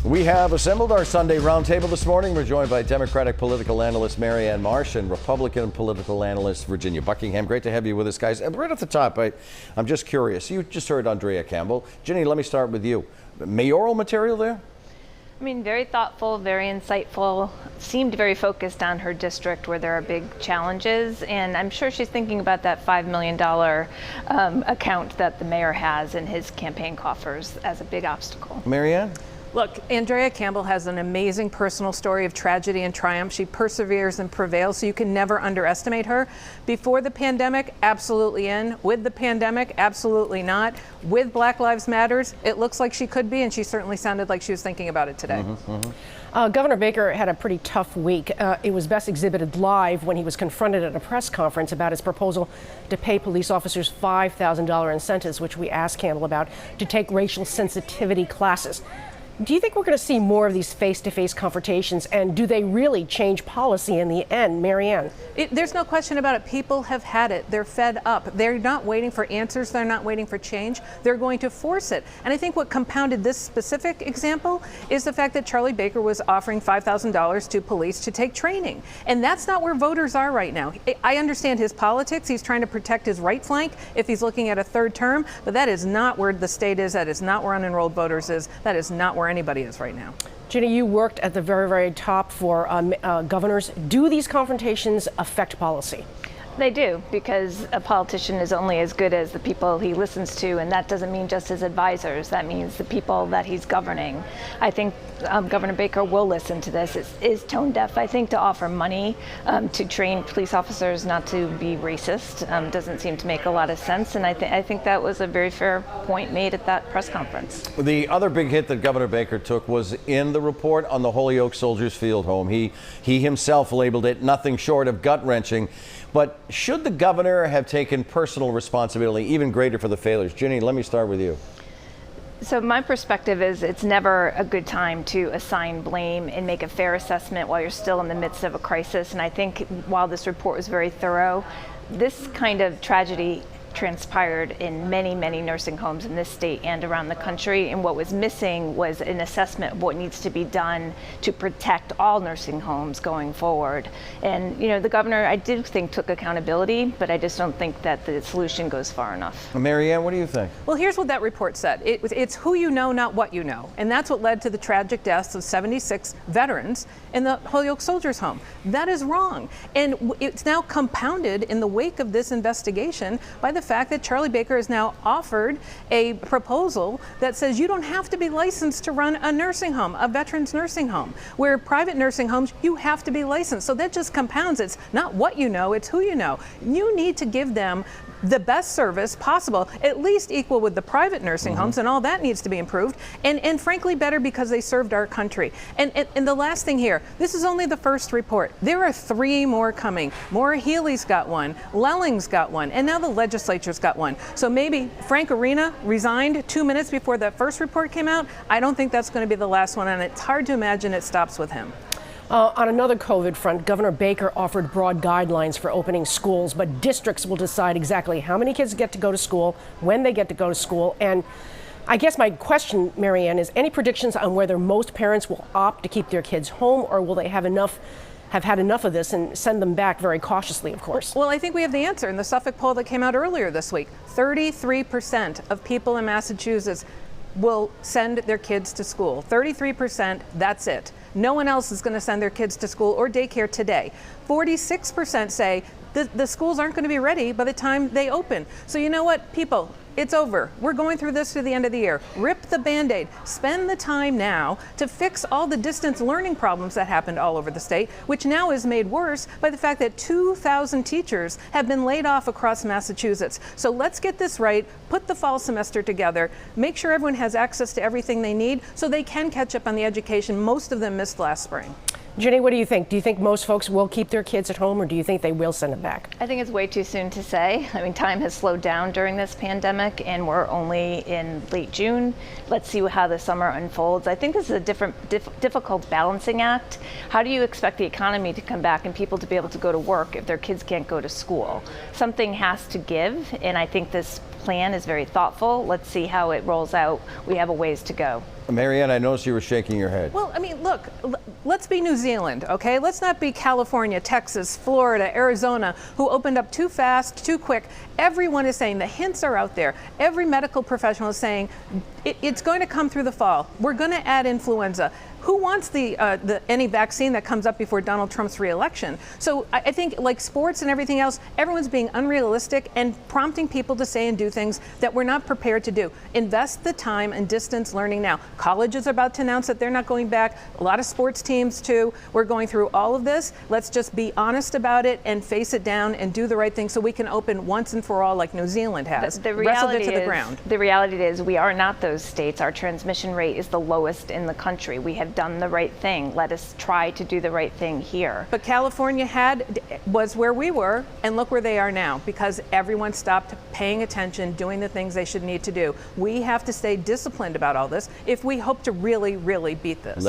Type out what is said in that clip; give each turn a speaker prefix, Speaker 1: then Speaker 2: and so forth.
Speaker 1: We have assembled our Sunday roundtable this morning. We're joined by Democratic political analyst Marianne Marsh and Republican political analyst Virginia Buckingham. Great to have you with us, guys. And right at the top, I'm just curious. You just heard Andrea Campbell. Ginny, let me start with you. Mayoral material there?
Speaker 2: I mean, very thoughtful, very insightful, seemed very focused on her district where there are big challenges. And I'm sure she's thinking about that $5 million account that the mayor has in his campaign coffers as a big obstacle.
Speaker 1: Marianne?
Speaker 3: Look, Andrea Campbell has an amazing personal story of tragedy and triumph. She perseveres and prevails, so you can never underestimate her. Before the pandemic, absolutely in. With the pandemic, absolutely not. With Black Lives Matters, it looks like she could be, and she certainly sounded like she was thinking about it today.
Speaker 4: Governor Baker had a pretty tough week. It was best exhibited live when he was confronted at a press conference about his proposal to pay police officers $5,000 incentives, which we asked Campbell about, to take racial sensitivity classes. Do you think we're going to see more of these face-to-face confrontations, and do they really change policy in the end? Marianne?
Speaker 3: There's no question about it. People have had it. They're fed up. They're not waiting for answers. They're not waiting for change. They're going to force it. And I think what compounded this specific example is the fact that Charlie Baker was offering $5,000 to police to take training. And that's not where voters are right now. I understand his politics. He's trying to protect his right flank if he's looking at a third term, but that is not where the state is. That is not where unenrolled voters is. That is not where anybody is right now.
Speaker 4: Ginny, you worked at the very, very top for governors. Do these confrontations affect policy?
Speaker 2: They do, because a politician is only as good as the people he listens to, and that doesn't mean just his advisors. That means the people that he's governing. I think Governor Baker will listen to this. It is tone deaf, I think, to offer money to train police officers not to be racist. Doesn't seem to make a lot of sense, and I think that was a very fair point made at that press conference.
Speaker 1: The other big hit that Governor Baker took was in the report on the Holyoke Soldiers Field home. He himself labeled it nothing short of gut-wrenching. But should the governor have taken personal responsibility even greater for the failures? Ginny, let me start with you.
Speaker 2: So my perspective is it's never a good time to assign blame and make a fair assessment while you're still in the midst of a crisis. And I think while this report was very thorough, this kind of tragedy transpired in many, many nursing homes in this state and around the country. And what was missing was an assessment of what needs to be done to protect all nursing homes going forward. And, you know, the governor, I do think, took accountability, but I just don't think that the solution goes far enough.
Speaker 1: Marianne, what do you think?
Speaker 3: Well, here's what that report said. It's who you know, not what you know. And that's what led to the tragic deaths of 76 veterans in the Holyoke Soldiers Home. That is wrong. And it's now compounded in the wake of this investigation by the fact that Charlie Baker has now offered a proposal that says you don't have to be licensed to run a nursing home, a veterans nursing home, where private nursing homes, you have to be licensed. So that just compounds. It's not what you know, it's who you know. You need to give them the best service possible, at least equal with the private nursing homes, and all that needs to be improved, and frankly better because they served our country. And the last thing here, this is only the first report. There are 3 more coming. Maura Healey's got one, Lelling's got one, and now the legislature's got one. So maybe Frank Arena resigned 2 minutes before that first report came out. I don't think that's going to be the last one, and it's hard to imagine it stops with him.
Speaker 4: On another COVID front, Governor Baker offered broad guidelines for opening schools, but districts will decide exactly how many kids get to go to school, when they get to go to school. And I guess my question, Marianne, is any predictions on whether most parents will opt to keep their kids home, or will they have had enough of this and send them back very cautiously, of course?
Speaker 3: Well, I think we have the answer in the Suffolk poll that came out earlier this week. 33% of people in Massachusetts will send their kids to school. 33%, that's it. No one else is going to send their kids to school or daycare today. 46% say the schools aren't going to be ready by the time they open. So you know what, people, it's over. We're going through this to the end of the year. Rip the Band-Aid. Spend the time now to fix all the distance learning problems that happened all over the state, which now is made worse by the fact that 2,000 teachers have been laid off across Massachusetts. So let's get this right, put the fall semester together, make sure everyone has access to everything they need so they can catch up on the education most of them missed last spring.
Speaker 4: Ginny, what do you think? Do you think most folks will keep their kids at home, or do you think they will send them back?
Speaker 2: I think it's way too soon to say. I mean, time has slowed down during this pandemic, and we're only in late June. Let's see how the summer unfolds. I think this is a difficult balancing act. How do you expect the economy to come back and people to be able to go to work if their kids can't go to school? Something has to give, and I think this plan is very thoughtful. Let's see how it rolls out. We have a ways to go.
Speaker 1: Marianne, I noticed you were shaking your head.
Speaker 3: Well, I mean, look, let's be New Zealand, okay? Let's not be California, Texas, Florida, Arizona, who opened up too fast, too quick. Everyone is saying, the hints are out there. Every medical professional is saying it's going to come through the fall. We're going to add influenza. Who wants any vaccine that comes up before Donald Trump's reelection? So I think, like sports and everything else, everyone's being unrealistic and prompting people to say and do things that we're not prepared to do. Invest the time and distance learning now. Colleges are about to announce that they're not going back. A lot of sports teams too. We're going through all of this. Let's just be honest about it and face it down and do the right thing so we can open once and for all, like New Zealand has.
Speaker 2: The
Speaker 3: Wrestle
Speaker 2: reality
Speaker 3: it to the ground.
Speaker 2: The reality is we are not those states. Our transmission rate is the lowest in the country. We have done the right thing. Let us try to do the right thing here.
Speaker 3: But California was where we were, and look where they are now, because everyone stopped paying attention, doing the things they should need to do. We have to stay disciplined about all this if we hope to really, really beat this.